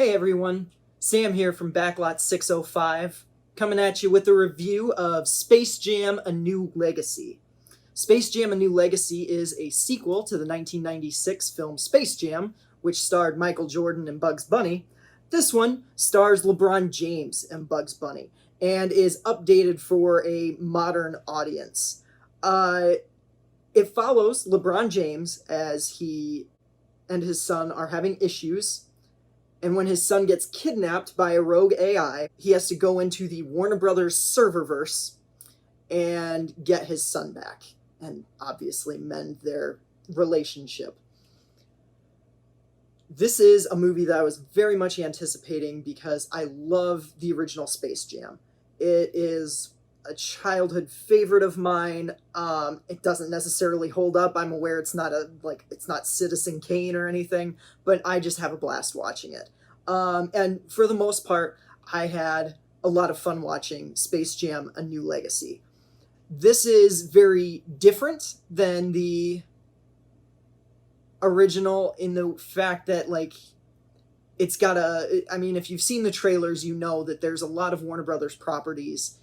Hey everyone, Sam here from Backlot 605, coming at you with a review of Space Jam: A New Legacy. Space Jam: A New Legacy is a sequel to the 1996 film Space Jam, which starred Michael Jordan and Bugs Bunny. This one stars LeBron James and Bugs Bunny, and is updated for a modern audience. It follows LeBron James as he and his son are having issues. And when his son gets kidnapped by a rogue AI, he has to go into the Warner Brothers serververse and get his son back and obviously mend their relationship. This is a movie that I was very much anticipating because I love the original Space Jam. It is a childhood favorite of mine. It doesn't necessarily hold up. I'm aware it's not Citizen Kane or anything, but I just have a blast watching it. And for the most part, I had a lot of fun watching Space Jam: A New Legacy. This is very different than the original in the fact that, it's got if you've seen the trailers, you know that there's a lot of Warner Brothers properties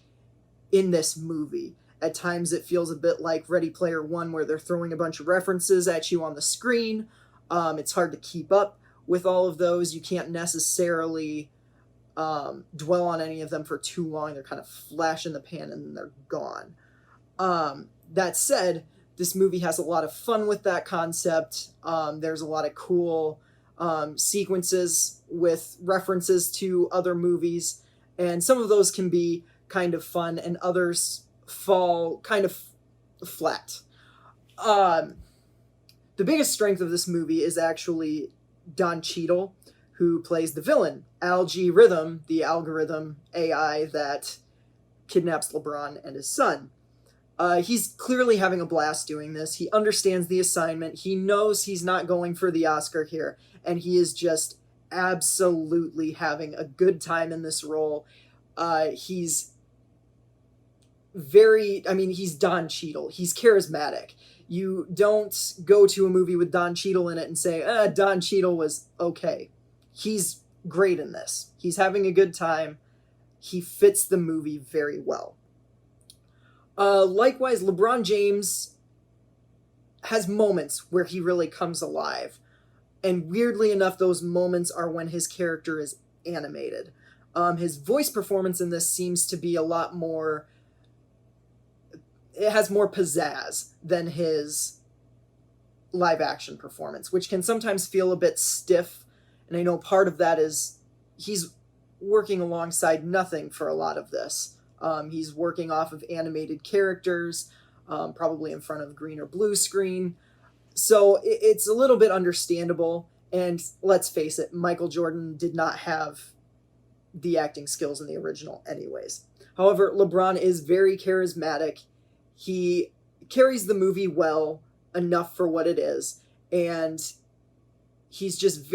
in this movie. At times it feels a bit like Ready Player One, where they're throwing a bunch of references at you on the screen. It's hard to keep up with all of those. You can't necessarily dwell on any of them for too long. They're kind of flash in the pan and then they're gone. That said, this movie has a lot of fun with that concept. There's a lot of cool sequences with references to other movies, and some of those can be kind of fun and others fall kind of flat. The biggest strength of this movie is actually Don Cheadle, who plays the villain, Algorithm, the algorithm AI that kidnaps LeBron and his son. He's clearly having a blast doing this. He understands the assignment. He knows he's not going for the Oscar here, and he is just absolutely having a good time in this role. He's Don Cheadle. He's charismatic. You don't go to a movie with Don Cheadle in it and say, Don Cheadle was okay. He's great in this. He's having a good time. He fits the movie very well. Likewise, LeBron James has moments where he really comes alive. And weirdly enough, those moments are when his character is animated. His voice performance in this seems to be a lot more... It has more pizzazz than his live-action performance, which can sometimes feel a bit stiff. And I know part of that is he's working alongside nothing for a lot of this. He's working off of animated characters, probably in front of green or blue screen. So it's a little bit understandable. And let's face it, Michael Jordan did not have the acting skills in the original anyways. However, LeBron is very charismatic. He carries the movie well enough for what it is. And he's just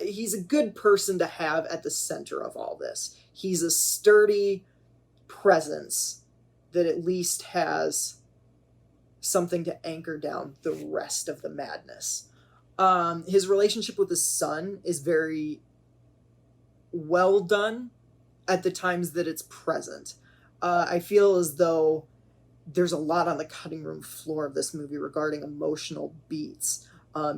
he's a good person to have at the center of all this. He's a sturdy presence that at least has something to anchor down the rest of the madness. His relationship with his son is very well done at the times that it's present. I feel as though there's a lot on the cutting room floor of this movie regarding emotional beats.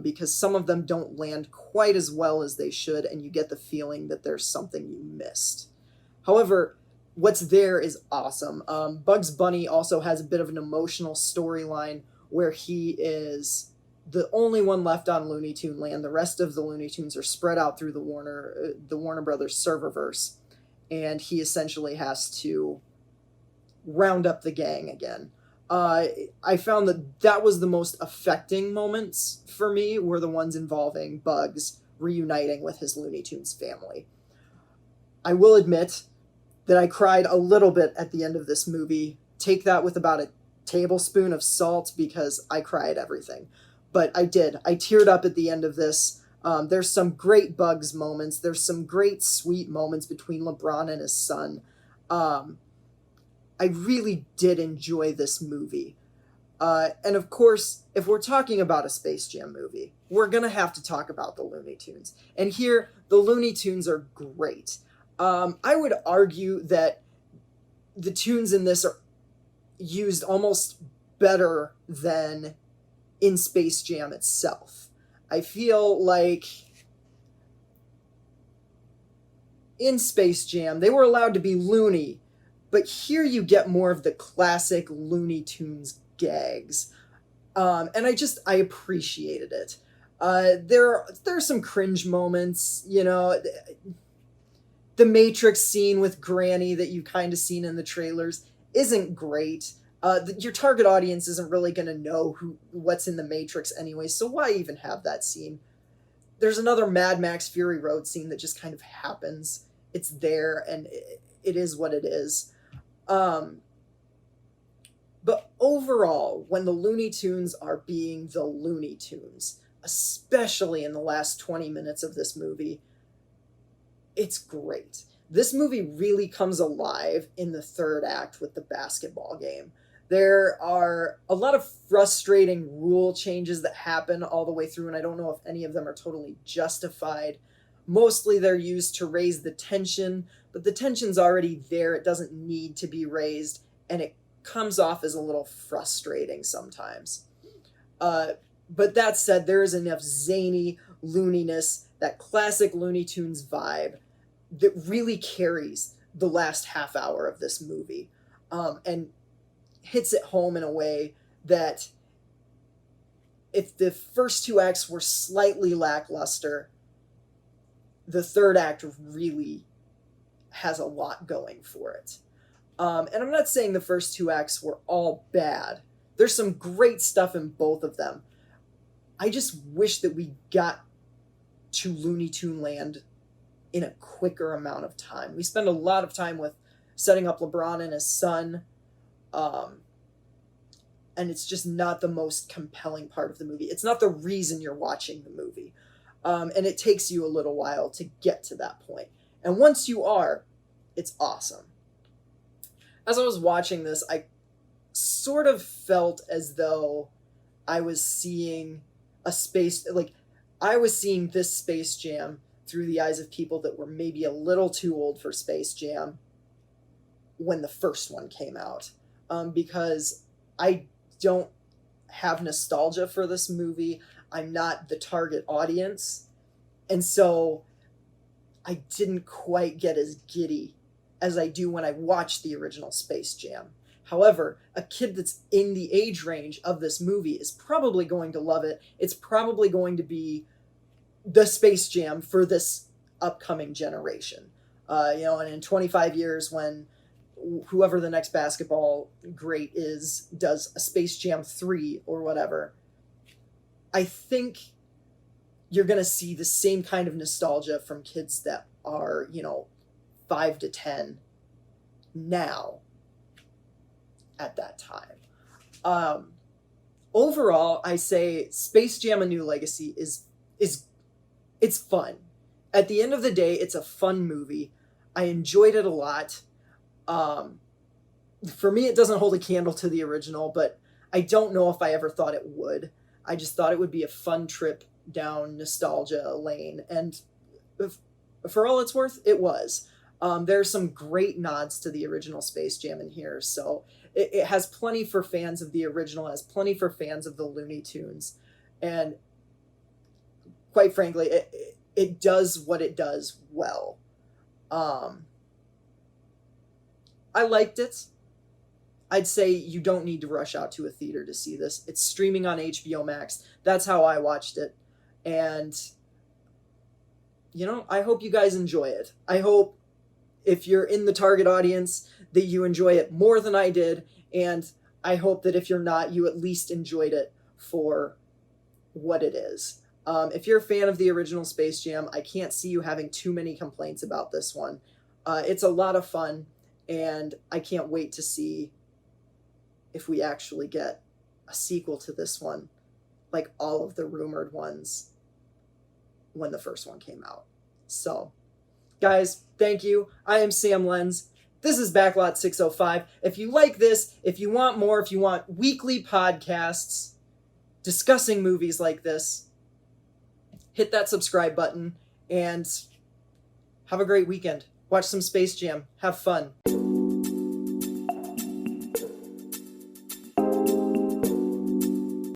Because some of them don't land quite as well as they should, and you get the feeling that there's something you missed. However, what's there is awesome. Bugs Bunny also has a bit of an emotional storyline where he is the only one left on Looney Tune Land. The rest of the Looney Tunes are spread out through the Warner Brothers serververse, and he essentially has to round up the gang again. I found that was the most affecting moments for me, were the ones involving Bugs reuniting with his Looney Tunes family. I will admit that I cried a little bit at the end of this movie. Take that with about a tablespoon of salt, because I cry at everything. But I did. I teared up at the end of this. There's some great Bugs moments. There's some great sweet moments between LeBron and his son. I really did enjoy this movie. And of course, if we're talking about a Space Jam movie, we're going to have to talk about the Looney Tunes. And here, the Looney Tunes are great. I would argue that the tunes in this are used almost better than in Space Jam itself. I feel like in Space Jam, they were allowed to be loony, but here you get more of the classic Looney Tunes gags. And I appreciated it. There are some cringe moments, you know, the Matrix scene with Granny that you kind of seen in the trailers isn't great. Your target audience isn't really going to know what's in the Matrix anyway, so why even have that scene? There's another Mad Max Fury Road scene that just kind of happens. It's there, and it is what it is. But overall, when the Looney Tunes are being the Looney Tunes, especially in the last 20 minutes of this movie, it's great. This movie really comes alive in the third act with the basketball game. There are a lot of frustrating rule changes that happen all the way through, and I don't know if any of them are totally justified. Mostly they're used to raise the tension, but the tension's already there. It doesn't need to be raised, and it comes off as a little frustrating sometimes. But that said, there is enough zany looniness, that classic Looney Tunes vibe, that really carries the last half hour of this movie, and hits it home in a way that if the first two acts were slightly lackluster, the third act really has a lot going for it. And I'm not saying the first two acts were all bad. There's some great stuff in both of them. I just wish that we got to Looney Tune Land in a quicker amount of time. We spend a lot of time with setting up LeBron and his son, and it's just not the most compelling part of the movie. It's not the reason you're watching the movie. And it takes you a little while to get to that point. And once you are, it's awesome. As I was watching this, I sort of felt as though I was seeing I was seeing this Space Jam through the eyes of people that were maybe a little too old for Space Jam when the first one came out. Because I don't have nostalgia for this movie. I'm not the target audience. And so I didn't quite get as giddy as I do when I watch the original Space Jam. However, a kid that's in the age range of this movie is probably going to love it. It's probably going to be the Space Jam for this upcoming generation. And in 25 years, when whoever the next basketball great is does a Space Jam 3 or whatever, I think you're going to see the same kind of nostalgia from kids that are, 5 to 10 now at that time. Overall, I say Space Jam: A New Legacy is it's fun. At the end of the day, it's a fun movie. I enjoyed it a lot. For me, it doesn't hold a candle to the original, but I don't know if I ever thought it would. I just thought it would be a fun trip down nostalgia lane, and for all it's worth, it was. There's some great nods to the original Space Jam in here, so it has plenty for fans of the original, has plenty for fans of the Looney Tunes, and quite frankly, it does what it does well. I liked it. I'd say you don't need to rush out to a theater to see this. It's streaming on HBO Max. That's how I watched it. And, I hope you guys enjoy it. I hope if you're in the target audience that you enjoy it more than I did. And I hope that if you're not, you at least enjoyed it for what it is. If you're a fan of the original Space Jam, I can't see you having too many complaints about this one. It's a lot of fun, and I can't wait to see if we actually get a sequel to this one, like all of the rumored ones when the first one came out. So, guys, thank you. I am Sam Lenz. This is Backlot 605. If you like this, if you want more, if you want weekly podcasts discussing movies like this, hit that subscribe button and have a great weekend. Watch some Space Jam. Have fun.